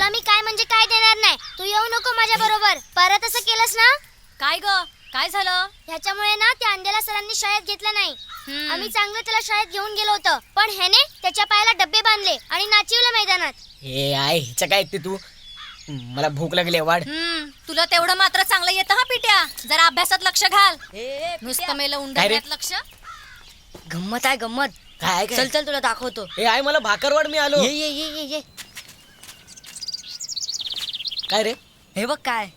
तुला मी काय म्हणजे काय देणार नाही. तू येऊ नको माझ्या बरोबर. परत असं केलंस ना. काय ग, काय झालं? ह्याच्यामुळे ना त्या अंड्याला सरांनी शाळेत घेतलं नाही. आम्ही चांगलं त्याला शाळेत घेऊन गेलो होतो, पण ह्याने त्याच्या पायाला डब्बे बांधले आणि नाचिवलं मैदानात. हे आहे हिचं काय ते तू. मला भूक लागली वाढ. तुला तेवढं मात्र चांगलं येतं हा पिट्या. जरा अभ्यासात लक्ष घाल. नुसतं मेलं उंडण्यात लक्ष. गंमत आहे गंमत. काय चल चल तुला दाखवतो. हे आहे मला भाकरवाड मी आलो. ये ये ये ये ये. काय रे? हे बघ काय.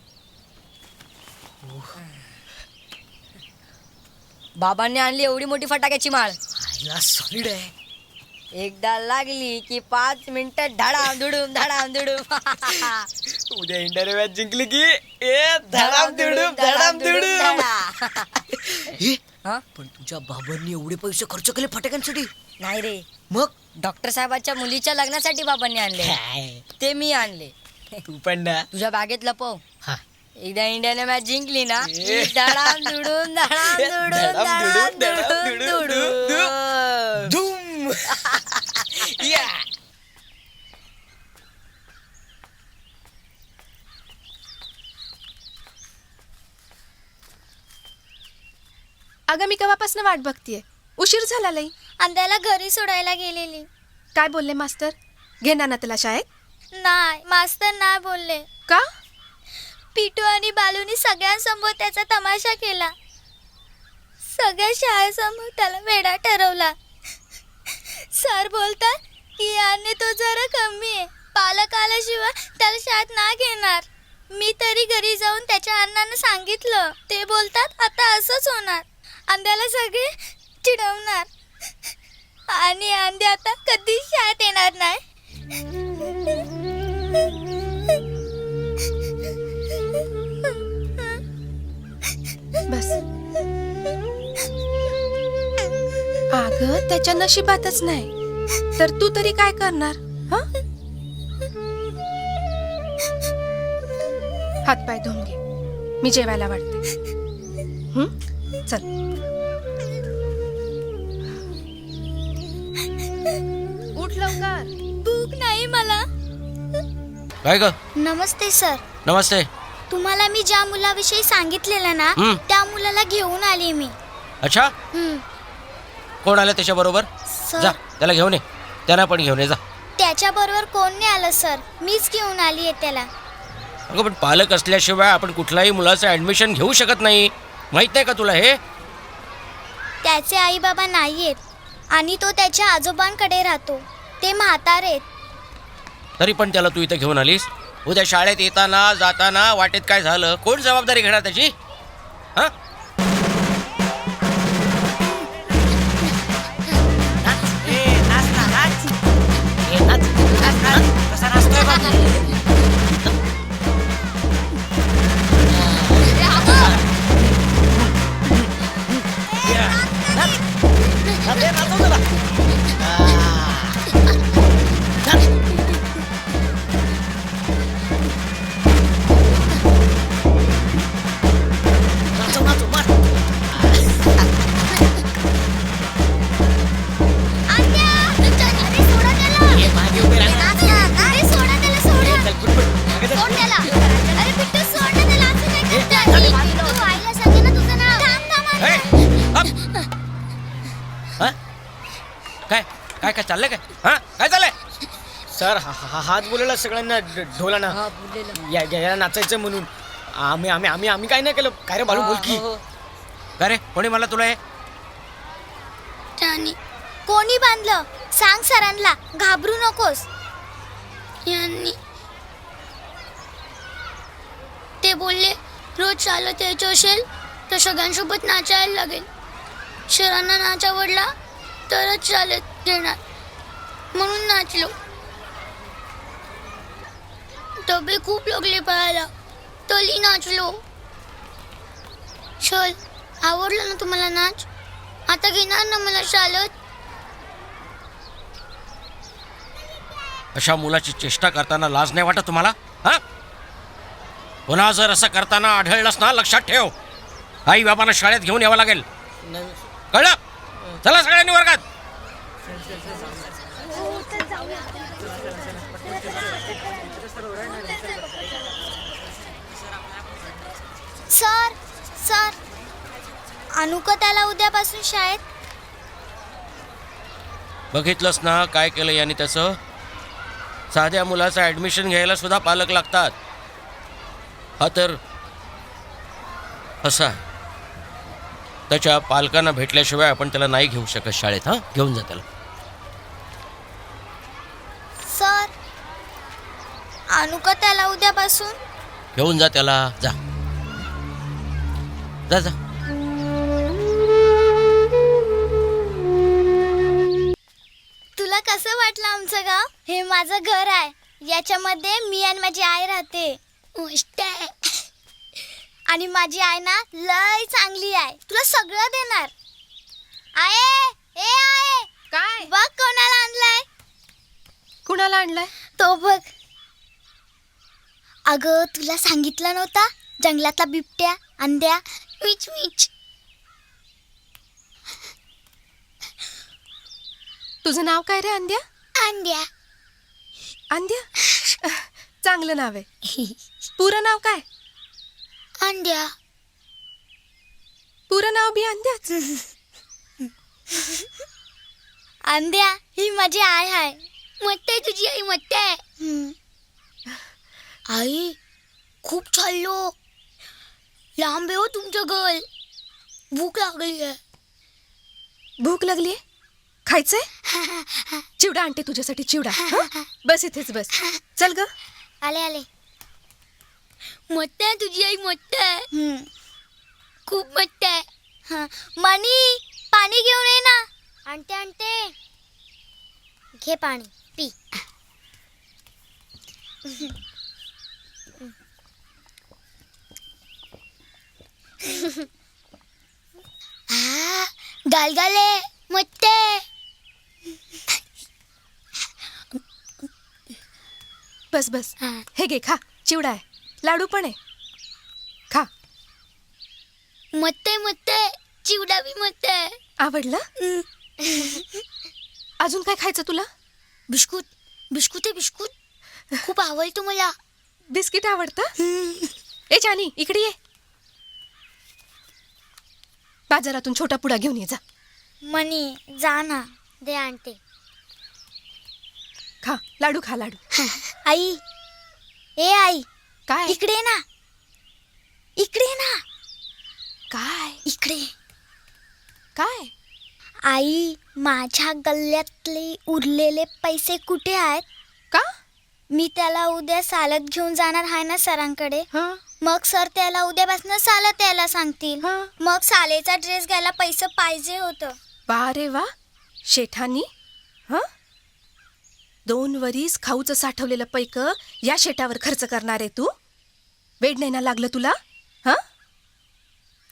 बाबांनी आणली एवढी मोठी फटाक्याची माळ. आईला सॉलिड आहे. एकदा लागली की 5 मिनिटं धडाम धुडूम धडाम धुडूम. उद्या इंडियाने मॅच जिंकली की धडाम धुडूम धडाम धुडूम. हे, पण तुझ्या बाबांनी एवढे पैसे खर्च केले फटाक्यांसाठी? नाही रे, मग डॉक्टर साहेबाच्या मुलीच्या लग्नासाठी बाबांनी आणले. काय? ते मी आणले. तू पण ना. तुझ्या बागेत लपव. हा. एकदा इंडियाने मॅच जिंकली ना की धडाम धुडूम धडाम धुडूम धडाम धुडूम धुडूम. धूम. या. अगं मी केव्हापासून वाट बघतीये. उशीर झाला लई. अंड्याला घरी सोडायला गेलेली. काय बोलले मास्तर? घेणार ना त्याला शाळेत? नाही, मास्तर नाही बोलले. का? पिटू आणि बालूनी सगळ्यांसमोर त्याचा तमाशा केला. सगळ्या शाळेसमोर त्याला वेडा ठरवला. सर बोलतात की याने तो जरा कमी आहे, पालक आल्याशिवाय त्याला शाळेत ना घेणार. मी तरी घरी जाऊन त्याच्या अण्णांना सांगितलं. ते बोलतात आता असंच होणार, अंड्याला सगळे चिडवणार आणि अंडे आता कधीच शाळेत येणार नाही. बस. अगं त्याच्या नशिबातच नाही तर तू तरी काय करणार? हातपाय धुवून घे, मी जेवायला वाटते. चल. उठ लवकर. भूक नाही मला. काय ग? नमस्ते सर. नमस्ते. तुम्हाला मी ज्या मुलाविषयी सांगितलेलं ना त्या मुलाला घेऊन आली मी. अच्छा, कोण आलं त्याच्या बरोबर? जा त्याला घेऊन ये. त्यांना पण घेऊन ये जा. त्याच्या बरोबर कोण नाही आलं सर, मीच घेऊन आली आहे त्याला. अगं पण पालक असल्याशिवाय आपण कुठल्याही मुलाचं ऍडमिशन घेऊ शकत नाही. माहित नाही का तुला हे? त्याचे आई बाबा नाही आहेत आणि तो त्याच्या आजोबांकडे राहतो. ते म्हातारे आहेत. तरी पण त्याला तू इथं घेऊन आलीस. उद्या शाळेत येताना जाताना वाटेत काय झालं, कोण जबाबदारी घेणार त्याची? हा? काय काय चाललंय? काय काय चाललंय? सर हात बोलवला सगळ्यांना ढोलाना. याला नाचायचं म्हणून. आम्ही आम्ही आम्ही आम्ही काय नाही केलं. काय रे बालू बोल की. काय रे, कोणी मला तुला हे? त्यानी कोणी बांधलं सांग सरांना, घाबरू नकोस. यांनी ते बोलले रोज चालत यायचं असेल तर सगळ्यांसोबत नाचायला लागेल. सरांना नाच आवडला तरच चालत घेणार म्हणून नाचलो. डबे खूप लागले पाहायला तरी नाचलो. चल, आवडला ना तुम्हाला नाच? आता घेणार ना मला चालत? अशा मुलाची चेष्टा करताना लाज नाही वाटत तुम्हाला? हा, पुन्हा जर असं करताना आढळलंस ना, लक्षात ठेव, आई बाबांना शाळेत घेऊन यावं लागेल. कळलं? चला सगळ्यांनी वर्गात. सर सर आणू का त्याला उद्यापासून शाळेत? बघितलंस ना काय केलं याने त्याचं? साध्या मुलाचं ऍडमिशन घ्यायला सुद्धा पालक लागतात. हा तर असा आहे. त्याच्या पालकांना भेटल्याशिवाय आपण त्याला नाही घेऊ शकत शाळेत. हा, घेऊन जा त्याला. सर आणू का त्याला उद्यापासून? घेऊन जा त्याला. जा जा जा. तुला कसं वाटलं आमचं गाव? हे माझं घर आहे. याच्यामध्ये मी आणि माझी आई राहते. मस्त आहे. आणि माझी आई ना लय चांगली आहे. तुला सगळं देणार. आहे ए आहे काय? बघ कोणाला आणलाय. कुणाला आणलाय? तो बघ. अगं तुला सांगितलं नव्हता जंगलातला बिबट्या अंड्या मिच मिच. तुझं नाव काय रे अंद्या? अंड्या. अंद्या चांगलं नाव आहे. पुरं नाव काय? अंड्या. पुरं नाव बी अंद्याच. अंड्या ही माझी आई आहे. मस्त आहे तुझी आई. मस्त आहे. आई खूप चाललो. लांब आहे हो तुमचं घर. भूक लागली आहे. भूक लागली? खायचंय? चिवडा आणते तुझ्यासाठी. चिवडा. हं? बस इथेच बस. चल ग. आले आले. मस्त आहे तुझी आई. मस्त आहे. खूप मस्त आहे. हा मनी पाणी घेऊन ये ना. आणते आणते. घे पाणी पी. गालगाले मस्त आहे. बस बस. हा. हे घे खा. चिवडा आहे. लाडू पण आहे. खा. मस्त आहे. मस्त आहे. चिवडा बी मस्त आहे. आवडलं? अजून काय खायचं तुला? बिस्कुट. बिस्कुट आहे बिस्कुट. खूप आवडतो मला. बिस्किट आवडतं? ए जानी इकडे ये. बाजारातून छोटा पुडा घेऊन ये जा. मनी जा ना. दे आणते. खा लाडू. खा लाडू. आई ए आई काय? इकडे ये ना. इकडे ये ना. काय? इकडे. काय? आई माझ्या गल्ल्यातले उरलेले पैसे कुठे आहेत? का? मी त्याला उद्या सालत घेऊन जाणार आहे ना सरांकडे. हं? मग सर त्याला उद्यापासून सालत यायला सांगतील. हं? मग सालेचा ड्रेस घ्यायला पैसे पाहिजे होतं. वा रे वा. शेठानी. हं? 2 वरीस खाऊचं साठवलेलं पैक या शेटावर खर्च करणार आहे तू? वेड नाही ना लागलं तुला? हं?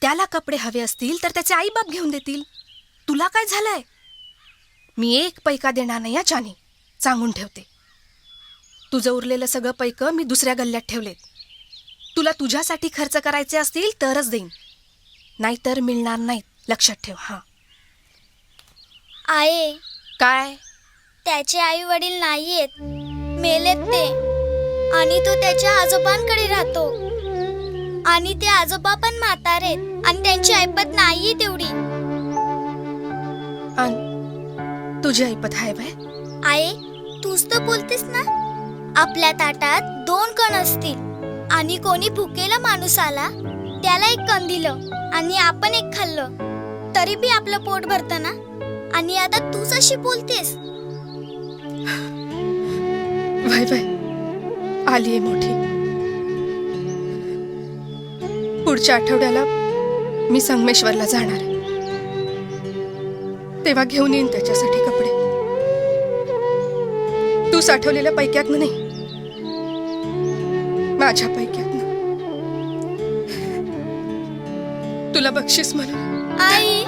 त्याला कपडे हवे असतील तर त्याचे आई बाप घेऊन देतील. तुला काय झालंय? मी 1 पैका देणार नाही याच्याने. सांगून ठेवते. तुझं उरलेलं सगळं पैक मी दुसऱ्या गल्ल्यात ठेवलेत. तुला तुझ्यासाठी खर्च करायचे असतील तरच देईन. नाहीतर मिळणार नाहीत. लक्षात ठेव. हां. आहे काय? त्याचे आई वडील नाहीयेत. मेलेत ते. आणि तो त्याच्या आजोबांकडे राहतो. आणि ते आजोबा पण म्हातारेत. आणि त्यांची ऐपत नाहीये तेवढी. आणि तुझी ऐपत आहे बाय? आहे तूच तर बोलतेस ना. आपल्या ताटात 2 कण असतील आणि कोणी भुकेला माणूस आला त्याला 1 कण दिलं आणि आपण 1 खाल्लं तरी बी आपलं पोट भरतं ना. आणि आता तूच अशी बोलतेस. वय वय आलीये मोठी. पुढच्या आठवड्याला मी संगमेश्वरला जाणार. तेव्हा घेऊन येईन त्याच्यासाठी कपडे. तू साठवलेल्या पैक्यातनं नाही, माझ्या पैक्यातनं. तुला बक्षीस म्हणून. आई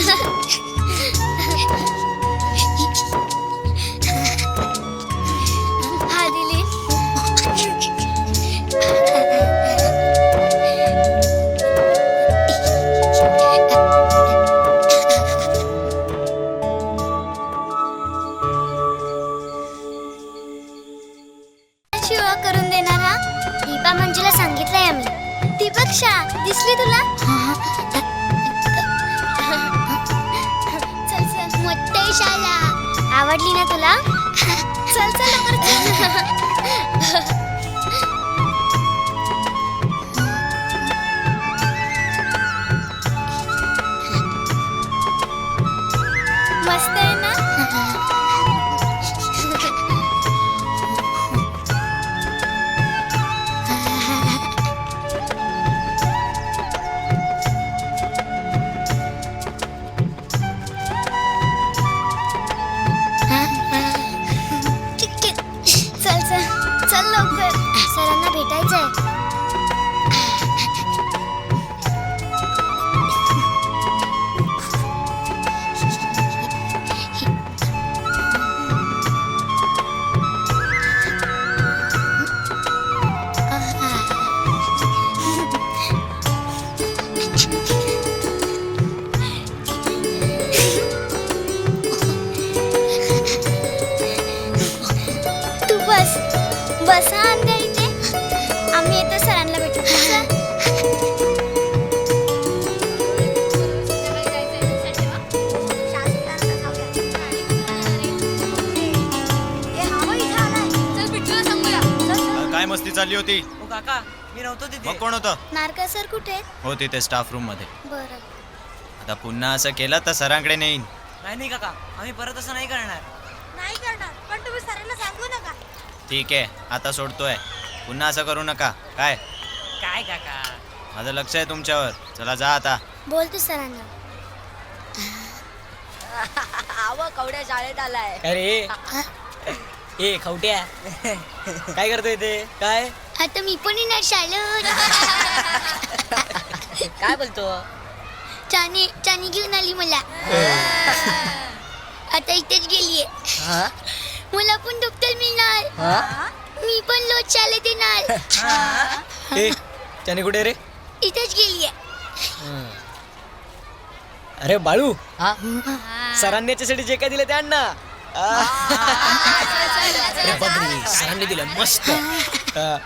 हा दिली. शिवा करून देणार हा. दीपा मंजूला सांगितलंय आम्ही. दीपक्षा दिसली तुला? चल चल मोठे शाला आवडली ना तुला? चल चल लवकर चल. मस्त आहे ना? चल चल चल लवकर. सरांना भेटायचंय. तू बस बसा अंध्या इथे. आम्ही येतो सरांना भेटू. चल. काय मस्ती चालली होती? ओ काका मी नव्हतो तिथे. मग कोण होतं? नारका सर कुठे आहेत? हो तिथे स्टाफ रूम मध्ये. बरं. आता पुन्हा असं केलं तर सरांकडे नेईन. नाही नाही काका आम्ही परत असं नाही करणार. नाही करणार पण तुम्ही सरांना सांगू नका. ठीक आहे आता सोडतोय. पुन्हा असं करू नका. काय काय काका? माझं लक्ष आहे तुमच्यावर. चला जा आता. बोल तू सरांना. आव कवड्या शाळेत आलाय. अरे ए खवट्या काय करतोय ते? काय आता मी पण येणार शाळेत. काय बोलतो? चानी चानी घेऊन आली मला. आता इथेच गेलीये. हा? मला पण दप्तर मिळणार. हा? मी पण लोट शाळेत येणार. ए त्याने कुठे रे? इथेच गेलीये. अरे बाळू हा? सरांनी याच्यासाठी जे काय दिलं ते आण ना. अरे बापरे सरांनी दिलं मस्त.